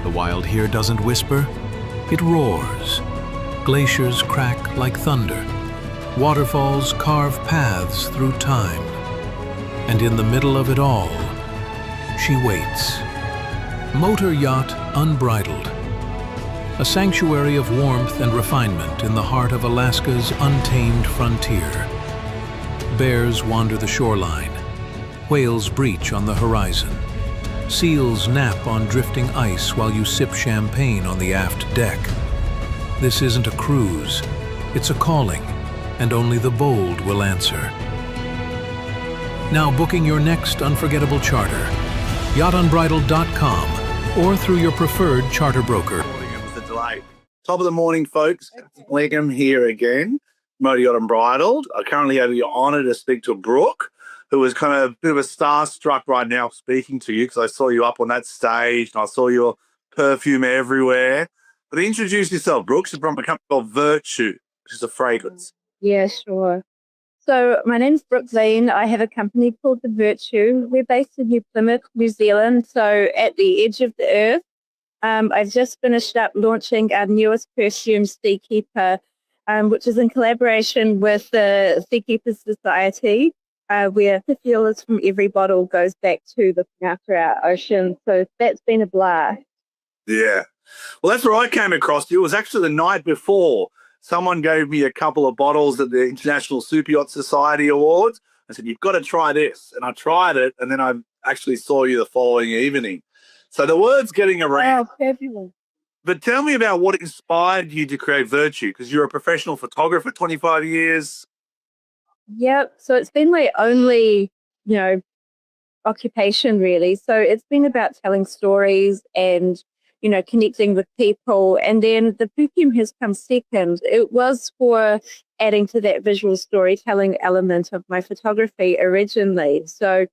The wild here doesn't whisper, it roars. Glaciers crack like thunder. Waterfalls carve paths through time. And in the middle of it all, she waits. Motor yacht unbridled. A sanctuary of warmth and refinement in the heart of Alaska's untamed frontier. Bears wander the shoreline. Whales breach on the horizon. Seals nap on drifting ice while you sip champagne on the aft deck. This isn't a cruise, it's a calling, and only the bold will answer. Now booking your next unforgettable charter, yachtunbridled.com or through your preferred charter broker. It was a delight. Top of the morning, folks. Liam here again, Motor Yacht Unbridled. I currently have the honour to speak to Brooke, who is kind of a bit of a starstruck right now speaking to you because I saw you up on that stage and I saw your perfume everywhere. But introduce yourself, Brooke. She's from a company called Virtue, which is a fragrance. Yeah, sure. So my name's Brooke Lean. I have a company called The Virtue. We're based in New Plymouth, New Zealand, so at the edge of the earth. I've just finished up launching our newest perfume, SeaKeeper, which is in collaboration with the SeaKeepers Society, where the fuels from every bottle goes back to looking after our ocean. So that's been a blast. Yeah. Well, that's where I came across you. It was actually the night before. Someone gave me a couple of bottles at the International Super Yacht Society Awards. I said, you've got to try this. And I tried it, and then I actually saw you the following evening. So the word's getting around. Oh, fabulous. But tell me about what inspired you to create Virtue, because you're a professional photographer, 25 years. Yep. So it's been my only, occupation, really. So it's been about telling stories and connecting with people. And then the perfume has come second. It was for adding to that visual storytelling element of my photography originally. So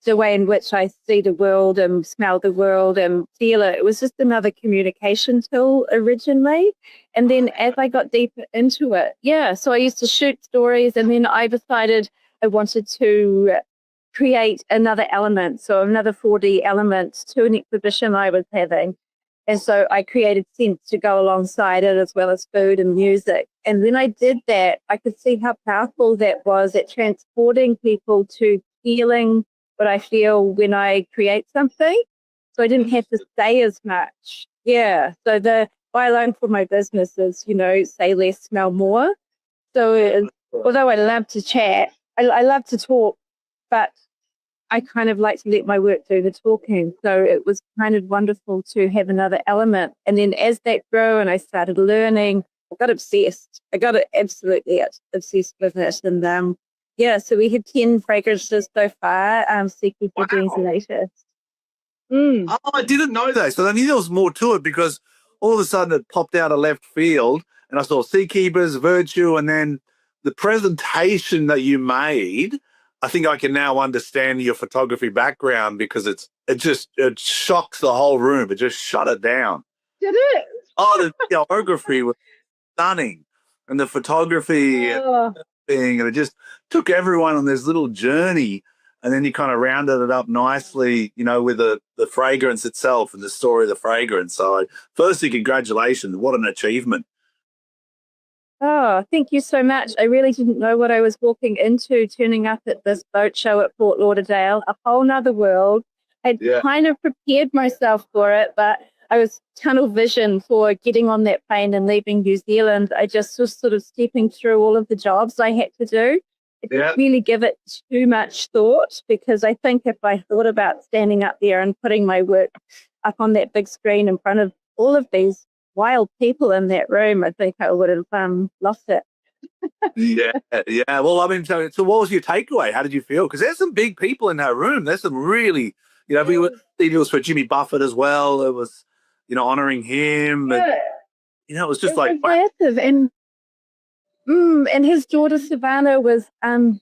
the way in which I see the world and smell the world and feel it, it was just another communication tool originally. And then as I got deeper into it, so I used to shoot stories, and then I decided I wanted to create another element, so another 4D element to an exhibition I was having. And so I created scents to go alongside it, as well as food and music. And when I did that, I could see how powerful that was at transporting people to feeling what I feel when I create something. So I didn't have to say as much. Yeah. So the byline for my business is, say less, smell more. So although I love to chat, I love to talk, but I kind of like to let my work do the talking. So it was kind of wonderful to have another element. And then as that grew and I started learning, I got obsessed. I got absolutely obsessed with it. And so we had 10 fragrances so far. SeaKeeper being the latest. Oh, I didn't know that. So I knew there was more to it because all of a sudden it popped out of left field and I saw SeaKeepers, Virtue, and then the presentation that you made. I think I can now understand your photography background because it shocked the whole room. It just shut it down. Did it? Oh, the photography was stunning. And the photography and it just took everyone on this little journey. And then you kind of rounded it up nicely, with the fragrance itself and the story of the fragrance. So firstly, congratulations. What an achievement. Oh, thank you so much. I really didn't know what I was walking into, turning up at this boat show at Fort Lauderdale, a whole nother world. I'd kind of prepared myself for it, but I was tunnel vision for getting on that plane and leaving New Zealand. I just was sort of stepping through all of the jobs I had to do. I didn't really give it too much thought, because I think if I thought about standing up there and putting my work up on that big screen in front of all of these wild people in that room, I think I would have lost it. Yeah. Well, I mean, so what was your takeaway? How did you feel? Because there's some big people in that room. There's some really, it was for Jimmy Buffett as well. It was, honoring him. And, it was just massive. And his daughter Savannah was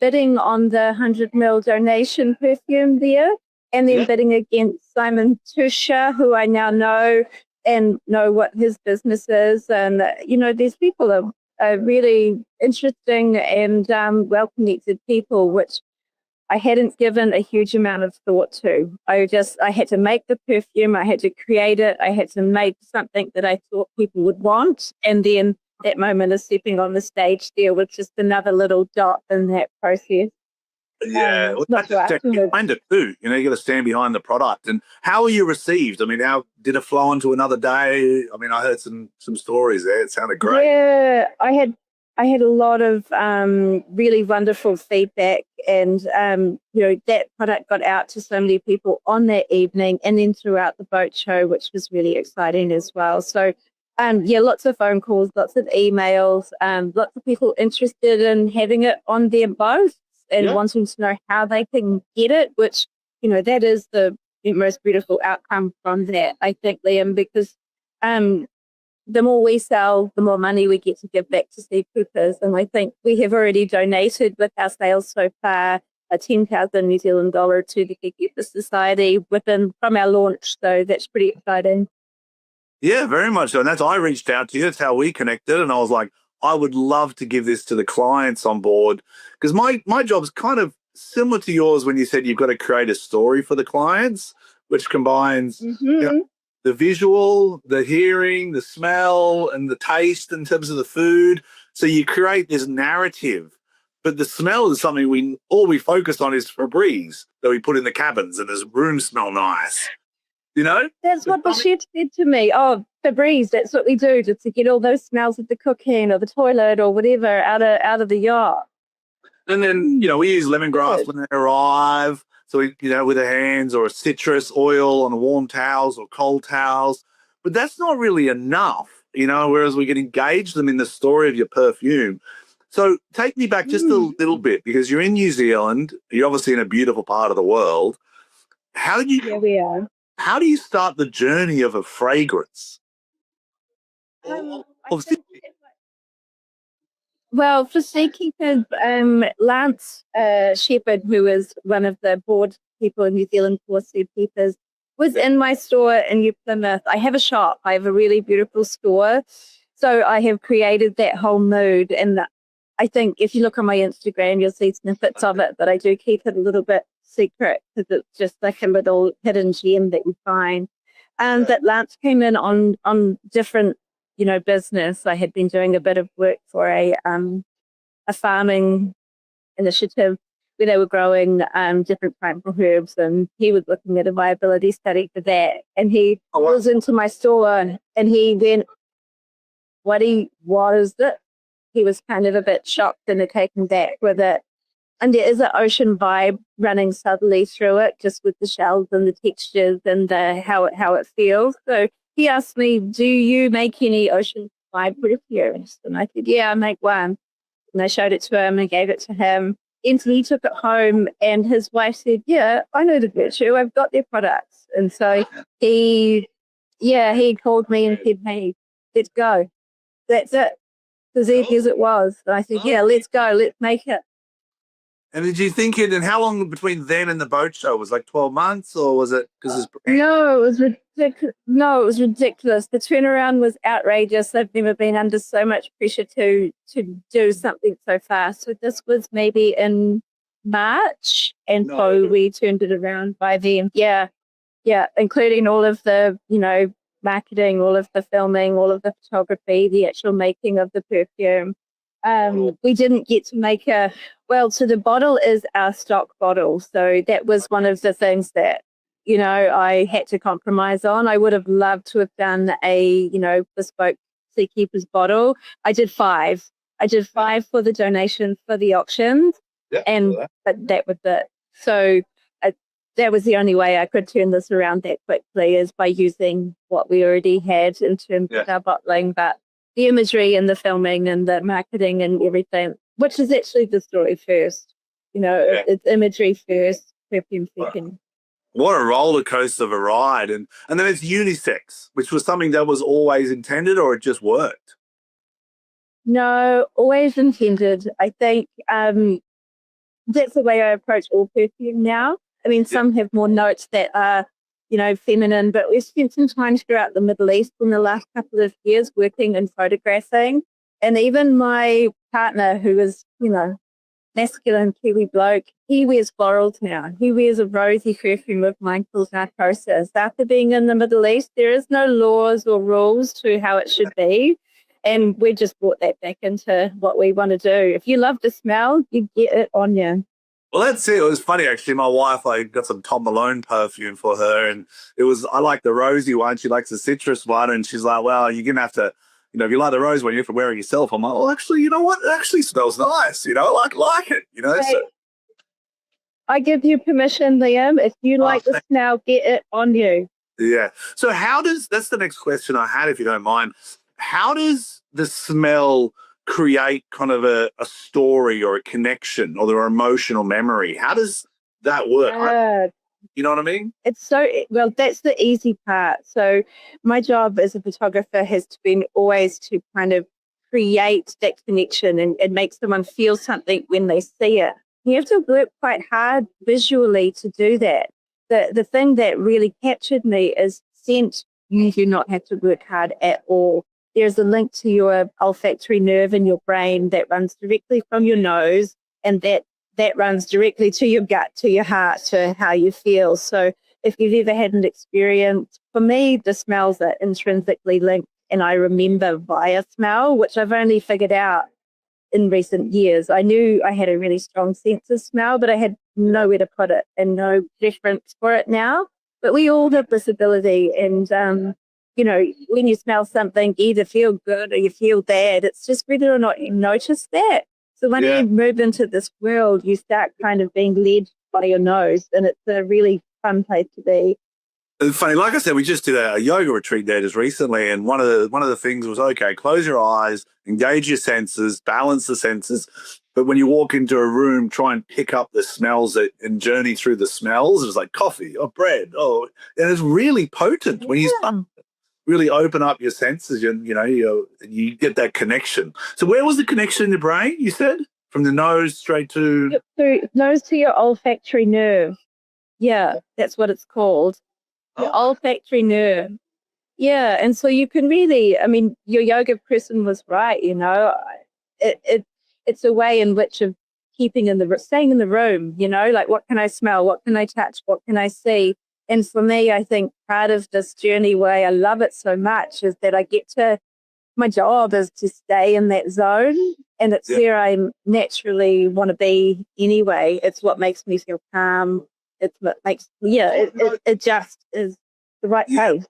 bidding on the 100 ml donation perfume there, and then bidding against Simon Tusha, who I now know and know what his business is. And, these people are really interesting and well-connected people, which I hadn't given a huge amount of thought to. I had to make the perfume, I had to create it, I had to make something that I thought people would want. And then that moment of stepping on the stage there was just another little dot in that process. Yeah, well, Not you have to stand behind it too. You know, you got to stand behind the product. And how were you received? I mean, how did it flow into another day? I mean, I heard some stories there. It sounded great. Yeah, I had a lot of really wonderful feedback, and that product got out to so many people on that evening, and then throughout the boat show, which was really exciting as well. So, lots of phone calls, lots of emails, lots of people interested in having it on their boats and wanting to know how they can get it, which, that is the most beautiful outcome from that, I think, Liam, because the more we sell, the more money we get to give back to SeaKeepers. And I think we have already donated with our sales so far a 10,000 New Zealand dollar to the SeaKeepers Society from our launch. So that's pretty exciting. Yeah, very much so. And I reached out to you. That's how we connected. And I was like, I would love to give this to the clients on board, because my job's kind of similar to yours when you said you've got to create a story for the clients, which combines the visual, the hearing, the smell, and the taste in terms of the food. So you create this narrative. But the smell is something all we focus on is Febreze that we put in the cabins, and his rooms smell nice. That's what the chef said to me. Oh, Febreze, that's what we do, just to get all those smells of the cooking or the toilet or whatever out of the yacht. And then, we use lemongrass when they arrive. So, with the hands, or a citrus oil on warm towels or cold towels. But that's not really enough, whereas we can engage them in the story of your perfume. So take me back just a little bit, because you're in New Zealand. You're obviously in a beautiful part of the world. Yeah, we are. How do you start the journey of a fragrance? Well, for SeaKeepers, Lance Shepherd, who is one of the board people in New Zealand for SeaKeepers, was in my store in New Plymouth. I have a shop. I have a really beautiful store. So I have created that whole mood. And I think if you look on my Instagram, you'll see snippets of it, but I do keep it a little bit secret because it's just like a little hidden gem that you find. That Lance came in on different business. I had been doing a bit of work for a farming initiative where they were growing different primal herbs, and he was looking at a viability study for that. And he was into my store, and he went, "What is it?" He was kind of a bit shocked and taken back with it. And there is an ocean vibe running subtly through it, just with the shells and the textures and how it feels. So he asked me, "Do you make any ocean vibe perfumes?" And I said, "Yeah, I make one." And I showed it to him and gave it to him. And he took it home, and his wife said, "Yeah, I know the virtue. I've got their products." And so he called me and said, "Hey, let's go." That's it. As easy as it was. And I said, "Yeah, let's go. Let's make it." And did you think it, and how long between then and the boat show? Was it like 12 months, or was it because No, it was ridiculous. No, it was ridiculous. The turnaround was outrageous. I've never been under so much pressure to do something so fast. So this was maybe in March, and so we turned it around by then. Yeah, including all of the, marketing, all of the filming, all of the photography, the actual making of the perfume. We didn't get to make so the bottle is our stock bottle. So that was one of the things that, I had to compromise on. I would have loved to have done a, bespoke SeaKeepers bottle. I did 5. I did 5 for the donation for the auctions, but that was it. So that was the only way I could turn this around that quickly, is by using what we already had in terms of our bottling, but the imagery and the filming and the marketing and everything, which is actually the story first. It's imagery first, perfume second. What a roller coaster of a ride. And then it's unisex, which was something that was always intended, or it just worked? No, always intended. I think that's the way I approach all perfume now. I mean, some have more notes that are, feminine, but we've spent some time throughout the Middle East in the last couple of years working and photographing. And even my partner, who is, masculine Kiwi bloke. He wears florals now. He wears a rosy perfume of mine called Narcosis. After being in the Middle East, there is no laws or rules to how it should be. And we just brought that back into what we want to do. If you love the smell, you get it on you. Well, that's it. It was funny, actually. My wife, I got some Tom Malone perfume for her, and I like the rosy one. She likes the citrus one, and she's like, well, you're going to have to, if you like the rose one, you have to wear it yourself. I'm like, well, actually, you know what? It actually smells nice. I like it, Hey, so. I give you permission, Liam. If you like the smell, get it on you. Yeah. So that's the next question I had, if you don't mind. How does the smell create kind of a story or a connection or their emotional memory? How does that work? You know what I mean? It's well, that's the easy part. So my job as a photographer has been always to kind of create that connection and make someone feel something when they see it. You have to work quite hard visually to do that. The thing that really captured me is scent. You do not have to work hard at all. There's a link to your olfactory nerve in your brain that runs directly from your nose, and that runs directly to your gut, to your heart, to how you feel. So if you've ever had an experience, for me, the smells are intrinsically linked, and I remember via smell, which I've only figured out in recent years. I knew I had a really strong sense of smell, but I had nowhere to put it and no reference for it now. But we all have this ability, and when you smell something, you either feel good or you feel bad. It's just whether or not you notice that. So when you move into this world, you start kind of being led by your nose, and it's a really fun place to be. It's funny, like I said, we just did a yoga retreat there just recently, and one of the things was, okay, close your eyes, engage your senses, balance the senses. But when you walk into a room, try and pick up the smells and journey through the smells. It's like coffee or bread. And it's really potent when you start really open up your senses, you get that connection. So where was the connection in the brain, you said? From the nose straight to... Yep, through nose to your olfactory nerve. Yeah, that's what it's called. Your olfactory nerve. Yeah, and so you can really, your yoga person was right, it's a way in which of staying in the room, like what can I smell, what can I touch, what can I see? And for me, I think part of this journey, why I love it so much, is that my job is to stay in that zone, and it's where I naturally want to be anyway. It's what makes me feel calm. It's what makes, it just is the right place.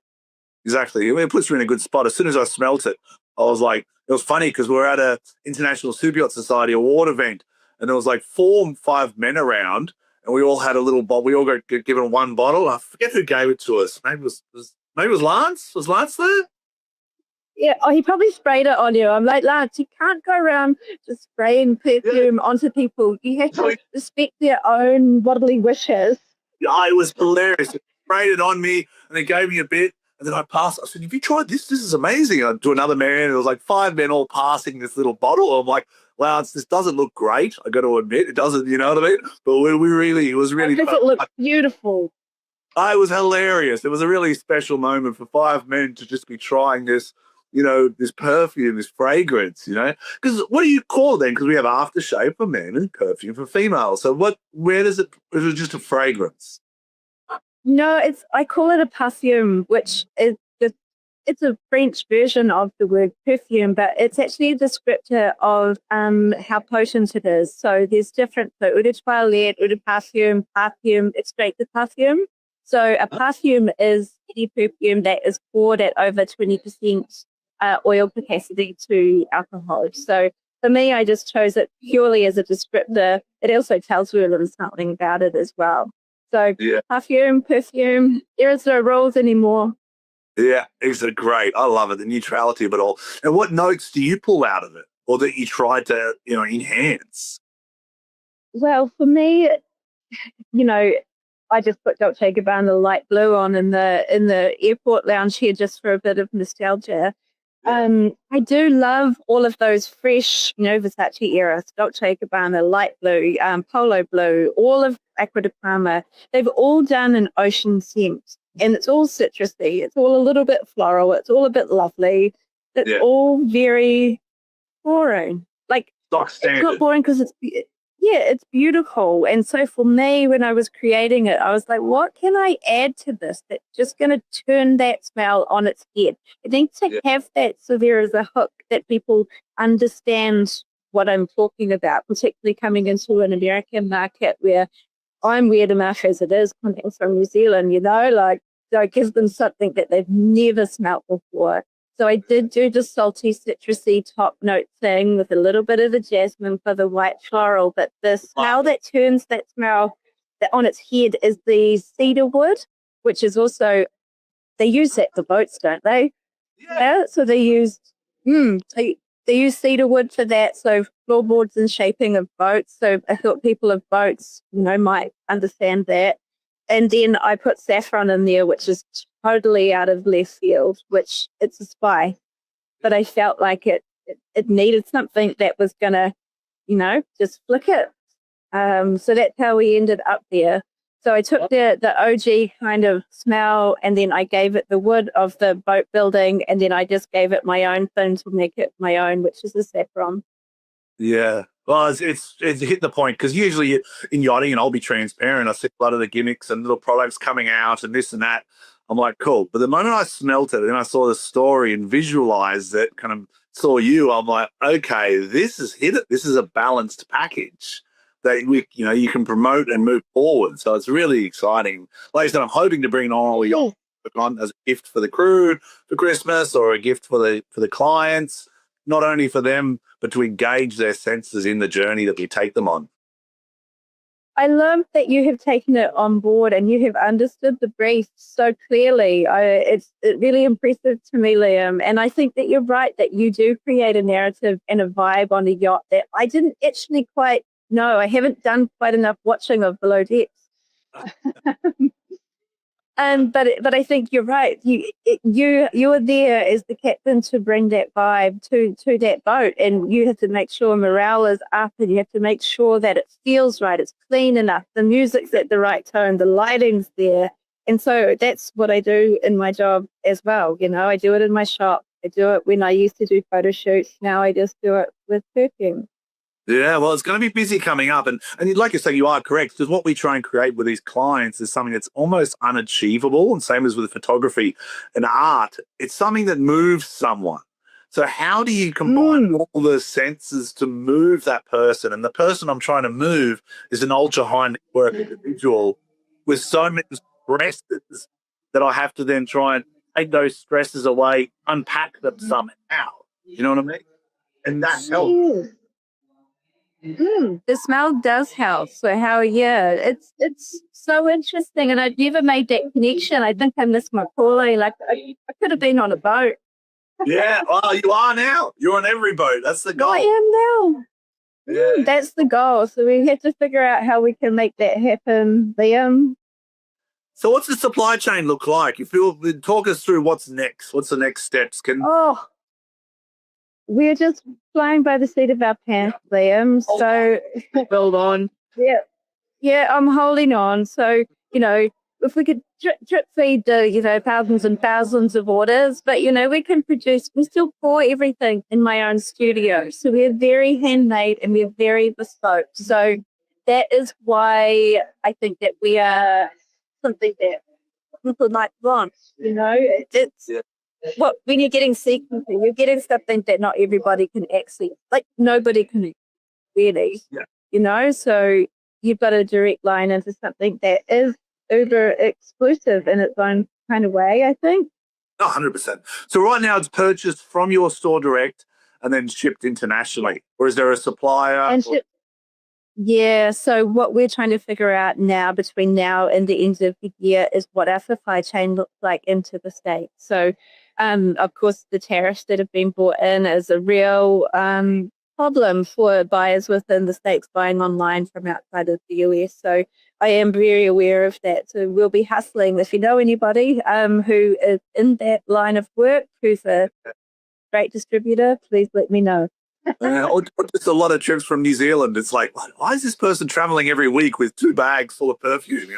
Exactly. It puts you in a good spot. As soon as I smelt it, I was like, it was funny because we were at a International Super Yacht Society award event, and there was like 4 or 5 men around, and we all had a little bottle. We all got given one bottle. I forget who gave it to us. Maybe it was Lance. Was Lance there? Yeah, he probably sprayed it on you. I'm like, Lance, you can't go around just spraying perfume onto people. You have to respect their own bodily wishes. Yeah, it was hilarious. He sprayed it on me, and they gave me a bit, and then I passed. I said, have you tried this? This is amazing. And to another man, and it was like 5 men all passing this little bottle. I'm like, Lance, this doesn't look great. I got to admit, it doesn't, you know what I mean? But it was really fun. It looked beautiful. It was hilarious. It was a really special moment for 5 men to just be trying this, this perfume, this fragrance, Because what do you call it then? Because we have aftershave for men and perfume for females. So where does it, is it just a fragrance? No, I call it a perfume, which is it's a French version of the word perfume, but it's actually a descriptor of how potent it is. So there's different, so eau de toilette, eau de parfum, extrait de parfum. So a perfume is any perfume that is poured at over 20% oil capacity to alcohol. So for me, I just chose it purely as a descriptor. It also tells you a little something about it as well. So perfume, there is no rules anymore. Yeah, it's great. I love it, the neutrality of it all. And what notes do you pull out of it, or that you try to, enhance? Well, for me, I just put Dolce & Gabbana light blue on in the airport lounge here just for a bit of nostalgia. I do love all of those fresh, Versace era, Dolce & Gabbana, light blue, polo blue, all of Acqua di Parma. They've all done an ocean scent, and it's all citrusy. It's all a little bit floral. It's all a bit lovely. It's all very boring. Like, stock standard. It's not boring because yeah, it's beautiful. And so for me, when I was creating it, I was like, what can I add to this that's just going to turn that smell on its head? It needs to have that so there is a hook that people understand what I'm talking about, particularly coming into an American market where I'm weird enough as it is, coming from New Zealand, like, so it gives them something that they've never smelt before. So I did do the salty, citrusy top note thing with a little bit of the jasmine for the white floral, but the smell that turns that smell that on its head is the cedar wood, which is also, they use that for boats, don't they? Yeah. So they use cedar wood for that, so floorboards and shaping of boats. So I thought people of boats, might understand that. And then I put saffron in there, which is totally out of left field, which it's a spy. But I felt like it needed something that was going to, just flick it. So that's how we ended up there. So I took the OG kind of smell, and then I gave it the wood of the boat building, and then I just gave it my own thing to make it my own, which is the saffron. Yeah. Well, it's hit the point, because usually in yachting, and I'll be transparent, I see a lot of the gimmicks and little products coming out and this and that. I'm like, cool. But the moment I smelt it and I saw the story and visualized it, kind of saw you, I'm like, okay, this is hit it. This is a balanced package that you can promote and move forward. So it's really exciting. Like I said, I'm hoping to bring all your on as a gift for the crew for Christmas, or a gift for the clients, not only for them, but to engage their senses in the journey that we take them on. I love that you have taken it on board and you have understood the brief so clearly. It's really impressive to me, Liam. And I think that you're right, that you do create a narrative and a vibe on the yacht that I didn't actually quite know. I haven't done quite enough watching of Below Decks. But I think you're right. You're there as the captain to bring that vibe to that boat, and you have to make sure morale is up, and you have to make sure that it feels right, it's clean enough, the music's at the right tone, the lighting's there. And so that's what I do in my job as well. I do it in my shop. I do it when I used to do photo shoots. Now I just do it with perfume. Yeah, well, it's going to be busy coming up. And like you say, you are correct, because what we try and create with these clients is something that's almost unachievable. And same as with photography and art, it's something that moves someone. So how do you combine all the senses to move that person? And the person I'm trying to move is an ultra high net worth individual with so many stresses that I have to then try and take those stresses away, unpack them somehow. You know what I mean? And that helps. The smell does help. So it's so interesting, and I've never made that connection. I think I missed my calling. Like I could have been on a boat. Yeah, well, you are now. You're on every boat. That's the goal. I am now. Yeah. That's the goal. So we have to figure out how we can make that happen, Liam. So what's the supply chain look like? If you talk us through what's next, what's the next steps? We're just flying by the seat of our pants, Liam. So hold on. Yeah, I'm holding on. So, if we could drip feed the, thousands and thousands of orders, but, we still pour everything in my own studio. So we're very handmade and we're very bespoke. So that is why I think that we are something that people might want, when you're getting SeaKeepers, you're getting something that not everybody can access. Like nobody can really, so you've got a direct line into something that is uber exclusive in its own kind of way, I think. 100%. So right now it's purchased from your store direct and then shipped internationally, or is there a supplier? Yeah, so what we're trying to figure out now, between now and the end of the year, is what our supply chain looks like into the States. So, of course, the tariffs that have been brought in is a real problem for buyers within the States buying online from outside of the US. So I am very aware of that. So we'll be hustling. If you know anybody who is in that line of work, who's a great distributor, please let me know. Or just a lot of trips from New Zealand. It's like, why is this person traveling every week with 2 bags full of perfume,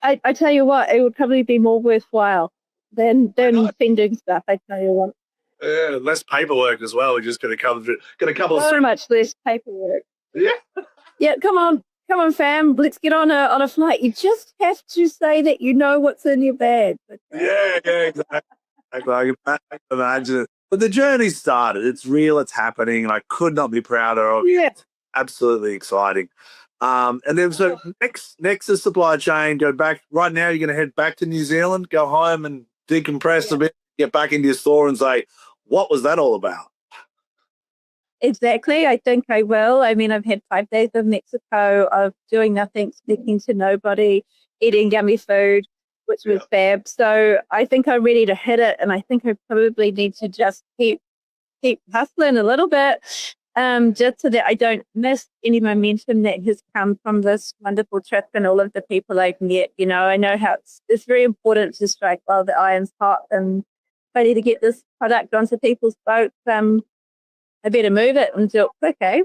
I tell you what, it would probably be more worthwhile than sending stuff, I tell you what. Yeah, less paperwork as well. We're just going to cover a couple so much less paperwork. Yeah. Yeah, come on, fam. Let's get on a flight. You just have to say that you know what's in your bag. Yeah, exactly. I can imagine it. But the journey started. It's real. It's happening. And I could not be prouder of you. Yeah. It's absolutely exciting. And then so next is supply chain. Go back. Right now, you're going to head back to New Zealand, go home and decompress a bit, get back into your store and say, what was that all about? Exactly. I think I will. I mean, I've had 5 days of Mexico of doing nothing, speaking to nobody, eating yummy food, which was fab. So I think I'm ready to hit it. And I think I probably need to just keep hustling a little bit, just so that I don't miss any momentum that has come from this wonderful trip and all of the people I've met. You know, I know how it's very important to strike while the iron's hot, and if I need to get this product onto people's boats, I better move it and do it quick, eh?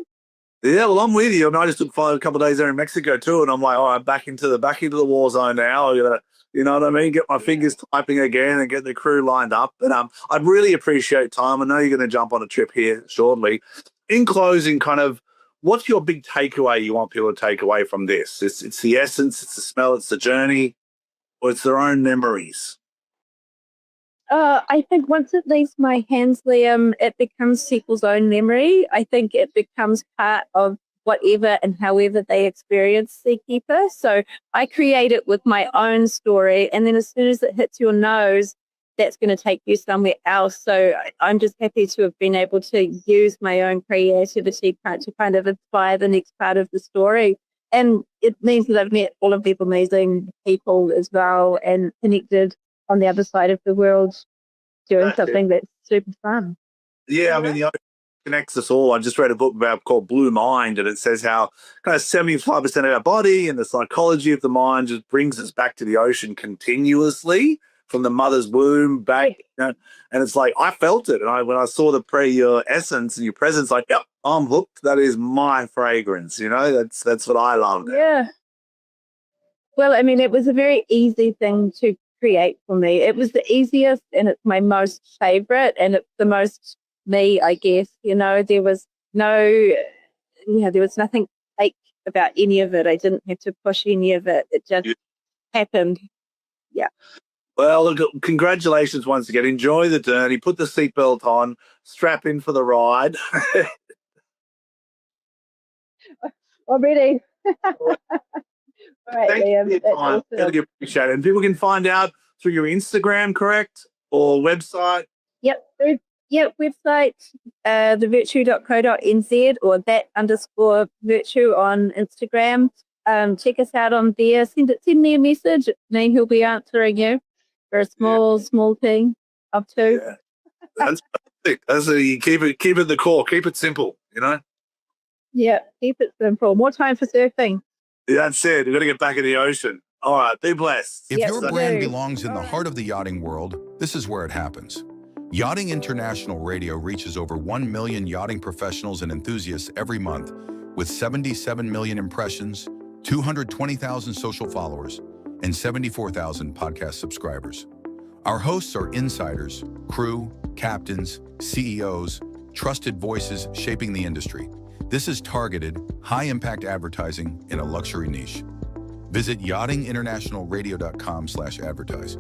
Yeah, well, I'm with you. I mean, I just took a couple of days there in Mexico too, and I'm like, all right, back into the war zone now. You know what I mean? Get my fingers typing again and get the crew lined up. But I'd really appreciate time. I know you're going to jump on a trip here shortly. In closing, kind of, what's your big takeaway you want people to take away from this? It's the essence, it's the smell, it's the journey, or it's their own memories. I think once it leaves my hands, Liam, it becomes people's own memory. I think it becomes part of whatever and however they experience SeaKeeper. So I create it with my own story, and then as soon as it hits your nose, that's going to take you somewhere else. So I'm just happy to have been able to use my own creativity to kind of inspire the next part of the story. And it means that I've met all of these amazing people as well and connected on the other side of the world doing something that's super fun. Yeah, I mean, the ocean connects us all. I just read a book called Blue Mind, and it says how kind of 75% of our body and the psychology of the mind just brings us back to the ocean continuously from the mother's womb back. And it's like, I felt it. And when I saw your essence and your presence, like, yep, I'm hooked. That is my fragrance. You know, that's what I loved. Yeah. Well, I mean, it was a very easy thing to create for me. It was the easiest, and it's my most favorite, and it's the most me, I guess. You know, there was nothing fake about any of it. I didn't have to push any of it. It just happened. Yeah. Well, look, congratulations once again. Enjoy the journey. Put the seatbelt on. Strap in for the ride. I'm ready. All right, Thank you Liam. for your time. Awesome. Really appreciate it. And people can find out through your Instagram, correct? Or website? Yep. Website, thevirtue.co.nz or _virtue on Instagram. Check us out on there. Send me a message. Me, he'll be answering you for a small thing of two. Yeah. That's perfect. You keep it the core. Keep it simple, you know? Yeah, keep it simple. More time for surfing. That's it. We've got to get back in the ocean. All right. Be blessed. If your brand belongs in the heart of the yachting world, this is where it happens. Yachting International Radio reaches over 1 million yachting professionals and enthusiasts every month, with 77 million impressions, 220,000 social followers, and 74,000 podcast subscribers. Our hosts are insiders, crew, captains, CEOs, trusted voices shaping the industry. This is targeted, high-impact advertising in a luxury niche. Visit yachtinginternationalradio.com/advertise